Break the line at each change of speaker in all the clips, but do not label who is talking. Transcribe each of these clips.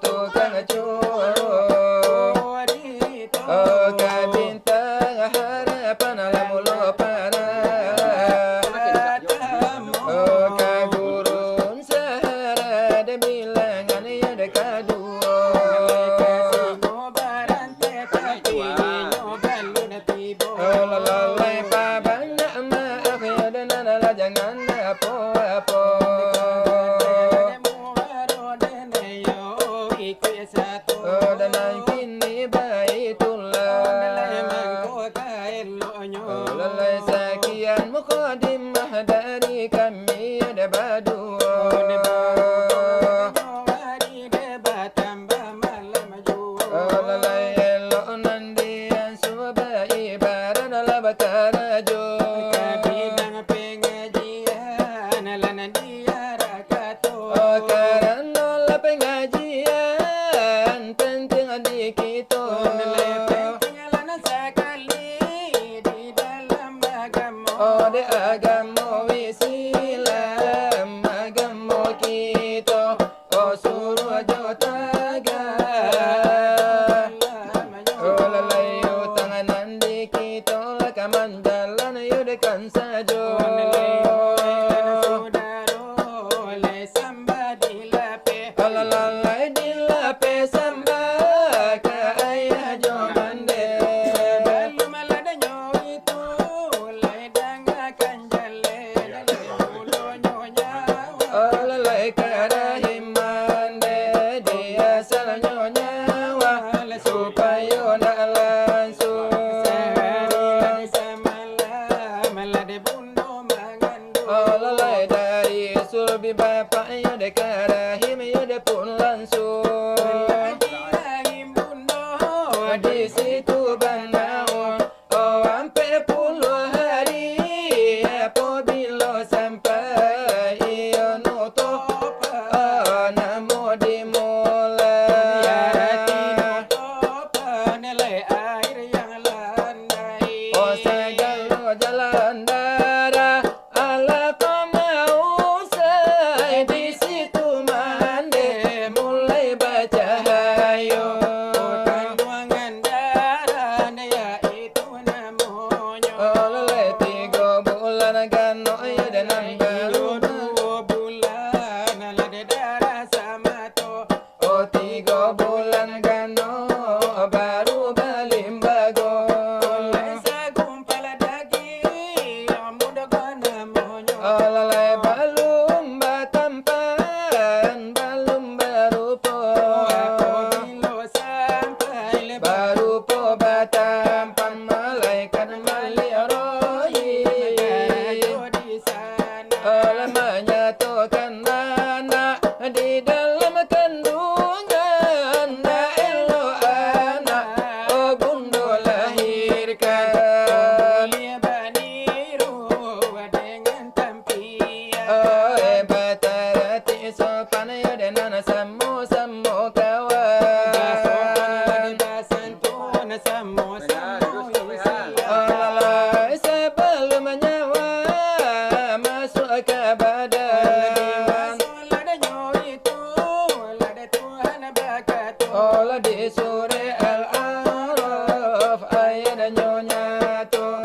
tukang cuci. Ke bintang harapan lamulo para. Ke gurun sahara de bilangan ya de kadua. Lalai pa banyak maaf ya dan nala jangan apa-apa. Dan kini baitullah. Lalai sekian mukadimah dari kami ada berdua. Lalai elok nandian suba ibadah nala batarajo. Karena la pengajian penting di kita. Oh de agama Islam agama kita. Oh suruh jotaga. Oh lalai tangan di kita kaman jalan yudekan saja. Lalai dilape samba ke ayah jomande. Lalai karahiman dia salah nyawa supaya nak langsung. Lalai dari sulbi bapak ya de karahim ya de pun langsung. Di situ banao sampai puluh hari apabila sampai ia nutup namo dimulai. Oh segala jalan darah ala mau saya di situ mande mulai baca hayo. Lalai 3 bulan gano ya dan baru. Oh 3 bulan gano baru balimbago. Lalai balum batampan balum barupo. Barupo batampan malaikat maliaroi. Menyatukan anak di dalam kandungan. Elo anak oh bundo lahirkan. Oh batarati sopan ya dan samo kawan. Lalai sebelum nyawa masuk ke badan. Oh di sore Al-Araf ayat nyonya tu.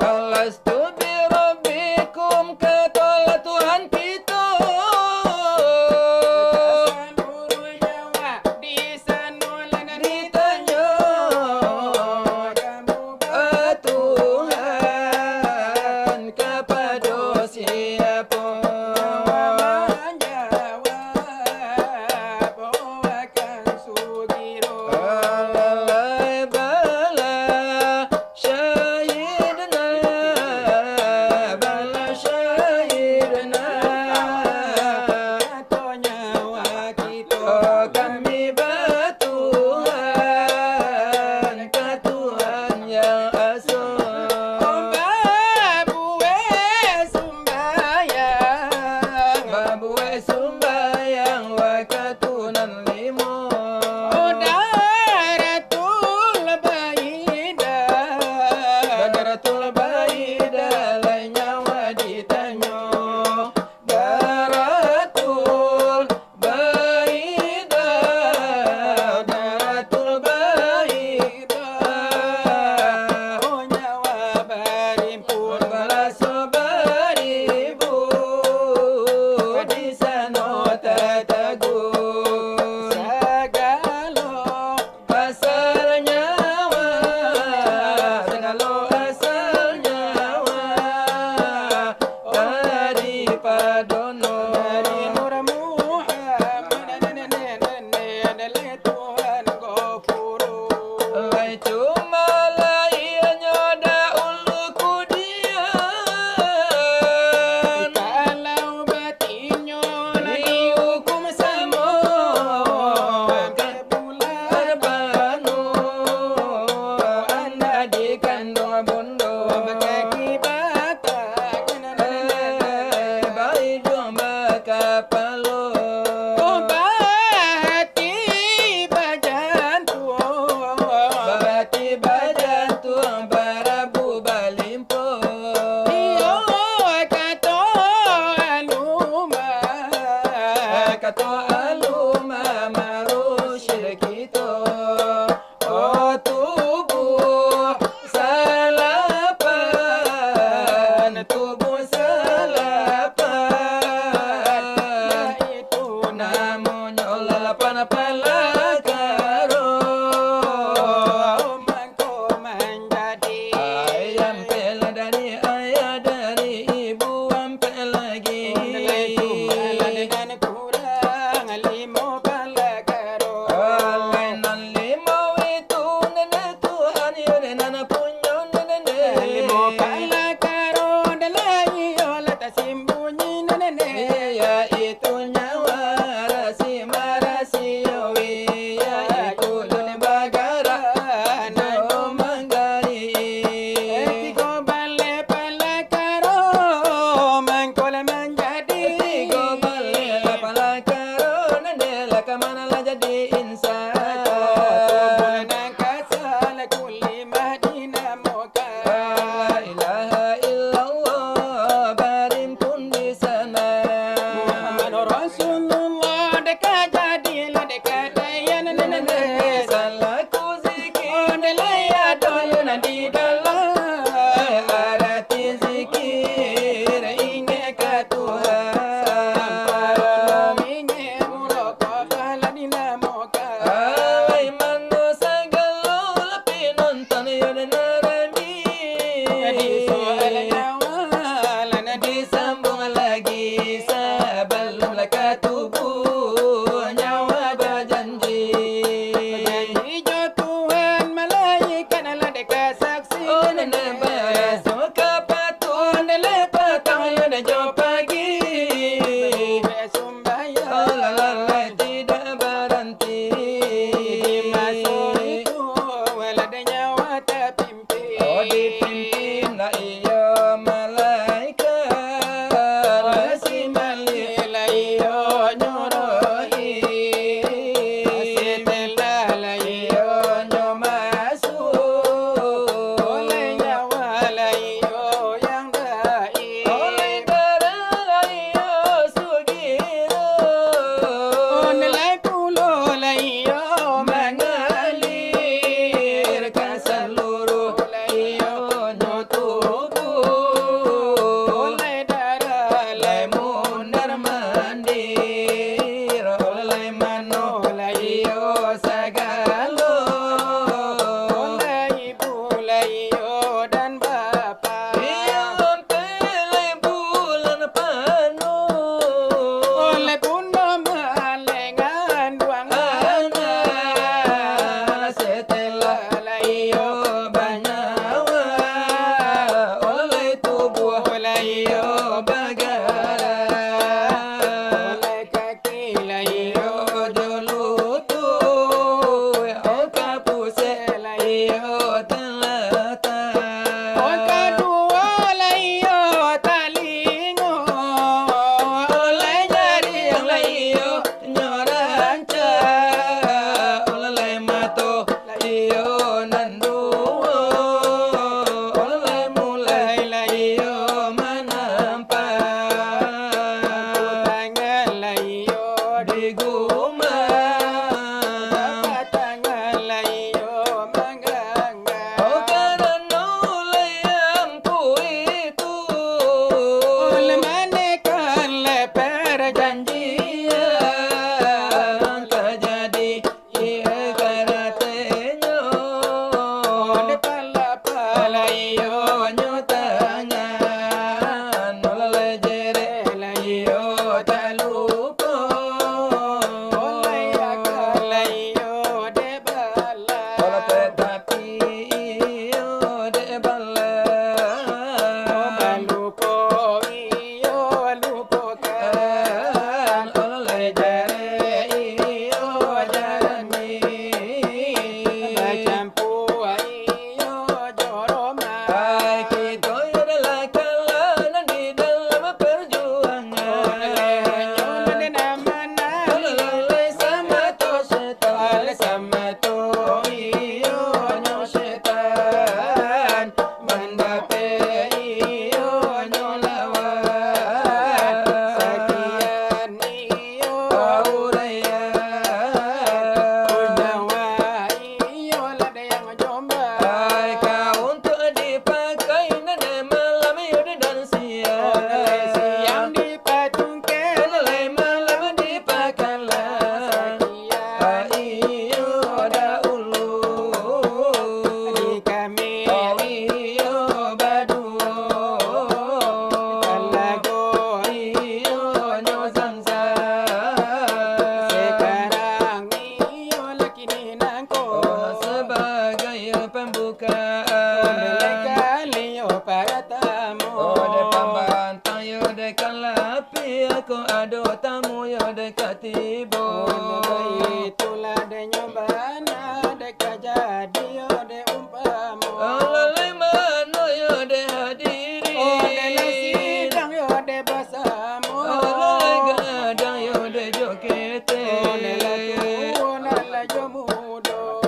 Alastu bi rabbikum katalah Tuhan kita. Ditanya Tuhan kepada siapa? Lalai bala syahidna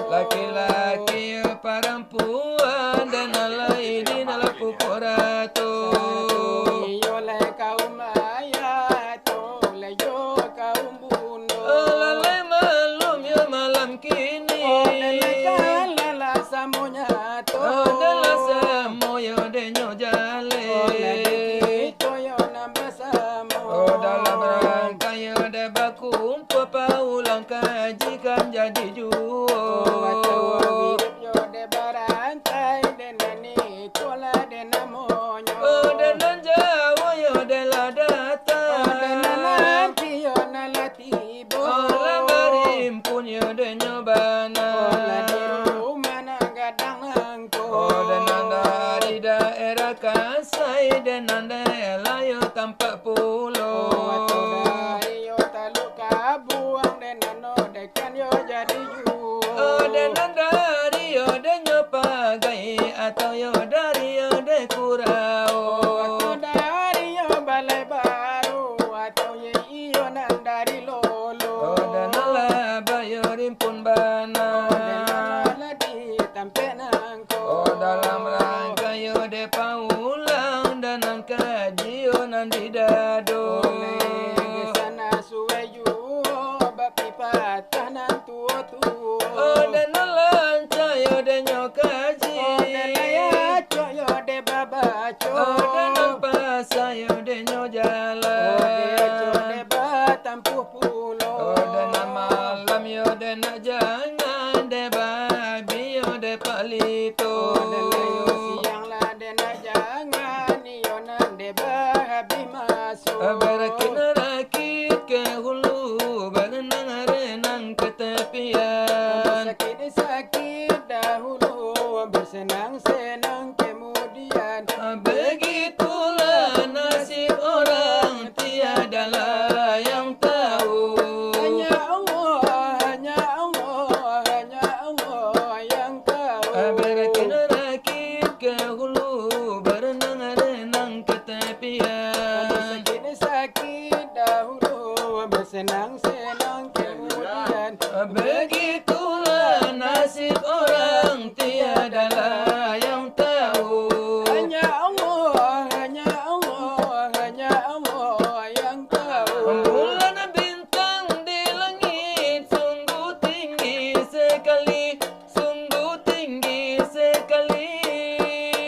Laki-laki perempuan dan lain laku korato.
Yo le kaum ayat, le yo kaum bundo.
Lalai malum ya malam kini.
Le kala la samonya to.
Adalah sama aduh.
Oleh sana suweyu bapi patah nan tua-tua.
Oh dan lancar yo de nyokaji.
Oh dan laya coyo de babaco.
Oh dan nampak saya de nyojala.
Oh de aco de batampuh pulo.
Oh dan malam yo de nak jangan de babi yo de palito.
Oh dan layo siang lah de nak jangan yo nan de bahabi masuk.
Berakin rakit ke hulu, berenang renang ke tepian.
Sakit dahulu, bersenang-senang kemudian.
Begitulah nasib orang, tiadalah yang tahu.
Hanya Allah, hanya Allah, hanya Allah yang tahu.
Berakin rakit ke hulu, berenang renang ke tepian.
Sakit dahulu, bersenang-senang kemudian.
Begitulah nasib orang, tiadalah yang tahu.
Hanya Allah, hanya Allah, hanya Allah yang tahu.
Bulan bintang di langit sungguh tinggi sekali, sungguh tinggi sekali.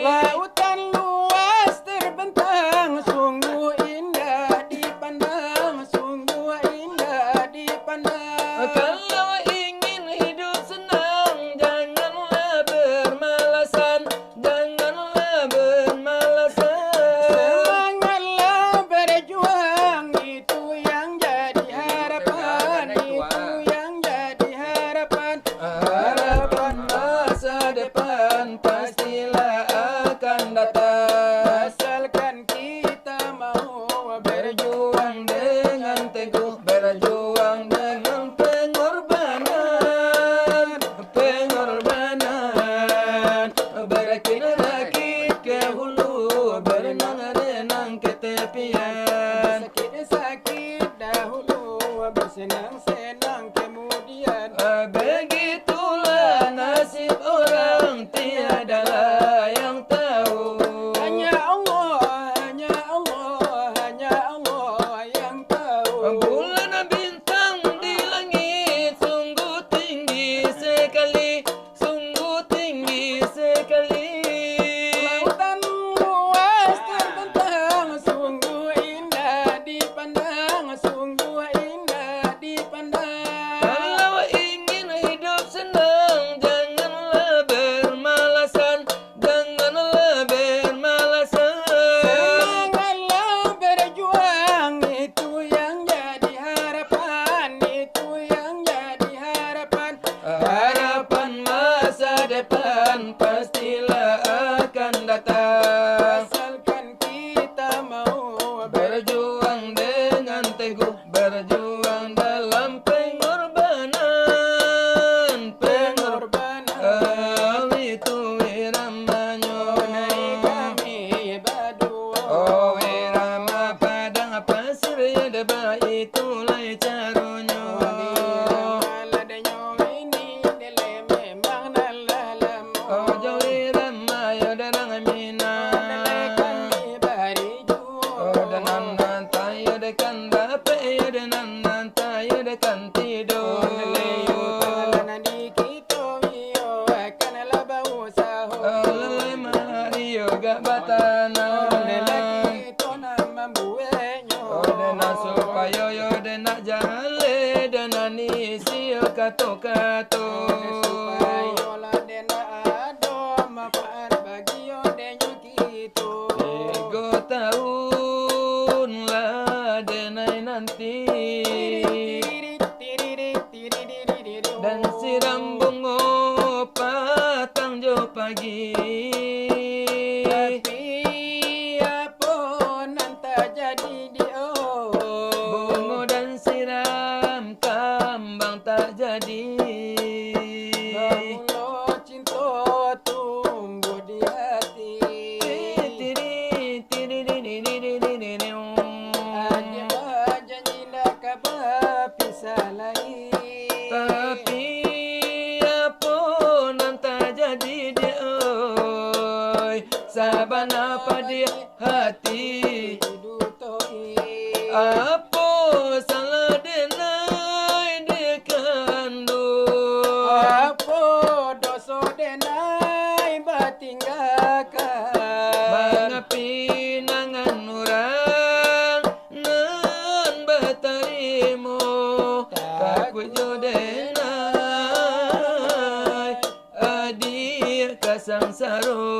Lautan luas terbentang, sungguh indah dipandang, sungguh indah dipandang.
Kalau ingin hidup senang, janganlah bermalasan, janganlah bermalasan.
Semangatlah berjuang, itu yang jadi harapan, itu yang jadi harapan.
Harapan masa depan pastilah akan datang.
Asalkan kita mau
Berjuang dengan teguh, berjuang dengan pengorbanan, pengorbanan. Berakin rakit ke hulu, berenang renang ke tepian.
sakit dahulu, bersenang-senang kemudian.
Begitulah nasib orang, tiadalah yang tahu.
Hanya Allah, hanya Allah, hanya Allah yang tahu.
Bulan bintang di langit sungguh tinggi sekali, sungguh tinggi sekali.
Lautan luas terbentang, sungguh indah dipandang, sungguh indah dipandang.
Kalau ingin hidup senang, janganlah bermalasan, janganlah bermalasan.
Semangatlah berjuang, itu yang jadi harapan, itu yang jadi harapan.
Harapan masa depan pastilah akan datang.
Asalkan kita mau
Berjuang dengan teguh, berjuang dalam pengorbanan,
berkorbanan.
itu iramanya.
Nai kami berdua.
Oh irama padang pasir ya deba itulah caranya. Oh jauh irama ya darang mina. Oh danan nantai ya dekan dape ya danan nantai ya dekan tidur. Oh lelai Mario gak batana. Oh dena supaya yo dena jale dena nisi yo kato-kato. Tiga tahun lah denai nanti dan siram bunga patang jo pagi. Bunga dan siram kambang tak jadi. Tapi apa nanti jadi dia oi saban apa dia hati Apa salah denai dikandung?
Apa dosa denai batinggakan?
Mengapi nangan orang nan batarimu takut jodenai adik kasangsaro.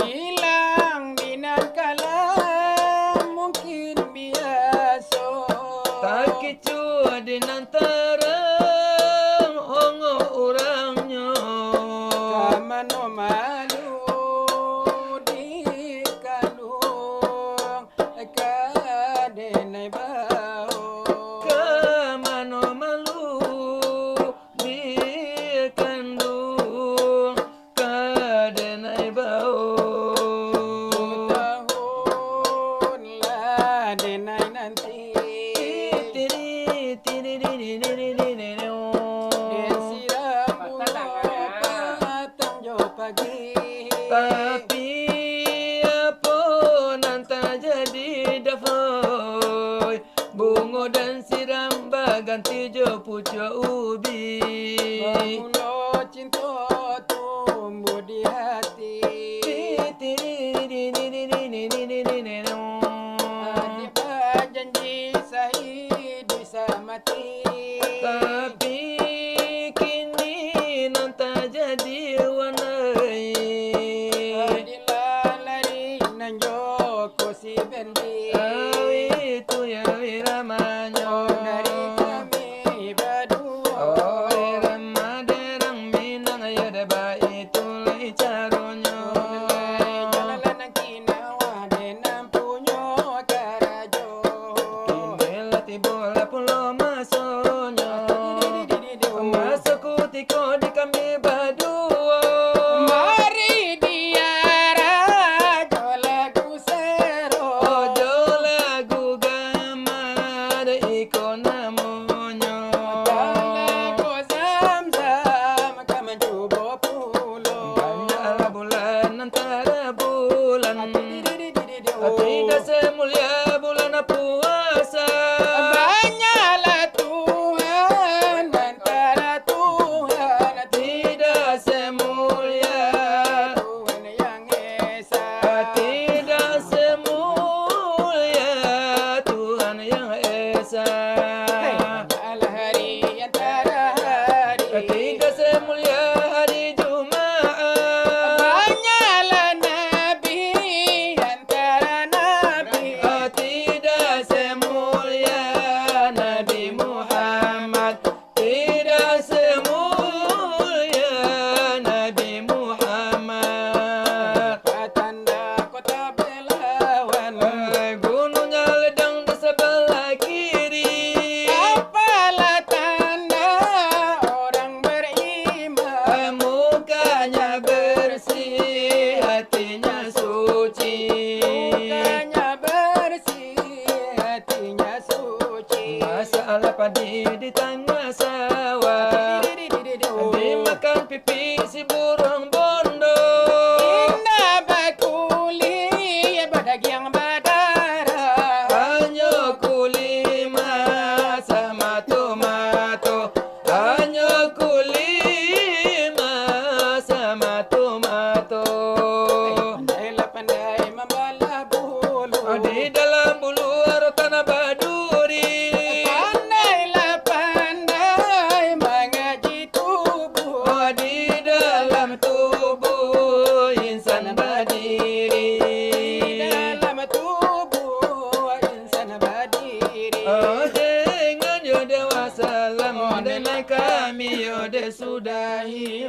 Hilang binan kalam mungkin biasa.
Tak kicua di antara ongo orangnya.
Kamano malu di kandung kadenai bau.
Kamano malu di kandung kadenai bau.
Tahun lah denai nanti.
Tapi apa nanti jadi dafoi bungo dan siram baganti jo pucuk ubi.
Mula cinta tumbuh di hati. Adik berjanji sahid bisa mati.
Tapi kini nanti jadi wanai.
Adilah lari nanjo kursi bendi.
Awi tu ya wiramanyo.
Dari kami berdua.
Oh irama derang minang ya deba itu lai caronyo.
Jalan nang kinawa denam punyo karajo.
Kinela tibola pulo masonyo. Masuk tiko di kami berdua.
Mari dia rajo lagu sero.
Ojo lagu gamar iko namonyo.
Lagu zam-zam kaman cuba pulo.
Banyak bulan antara bulan. Tidak semulia bulan puasa.
Banyaklah Tuhan antara Tuhan.
Tidak semulia.
Tuhan yang esa.
Tidak semulia Tuhan yang esa.
Banyaklah hari antara hari.
Tidak semulia hari Jumaat.
Banyaklah nabi antara nabi.
Tidak semulia Nabi Muhammad. Tidak semulia Nabi Muhammad.
Tanda kota Belawan.
Gunungnya ledang di sebelah kiri.
Apalah tanda orang beriman.
Mukanya bersih, hatinya suci.
Mukanya bersih, hatinya suci.
Masalah padi di tengah sawah, dimakan pipi si burung bondo.
Indah bakuli badagyang badara.
Hanya kulima sama tomato. Hanya kulima sama tomato.
Pandailah pandai membalah bulu.
Di dalam bulu tanah baduri.
Pandailah pandai mengaji tubuh.
Di dalam tubuh insan berdiri.
Dalam tubuh insan berdiri.
Dengan yode wassalam dan kami yode sudahi.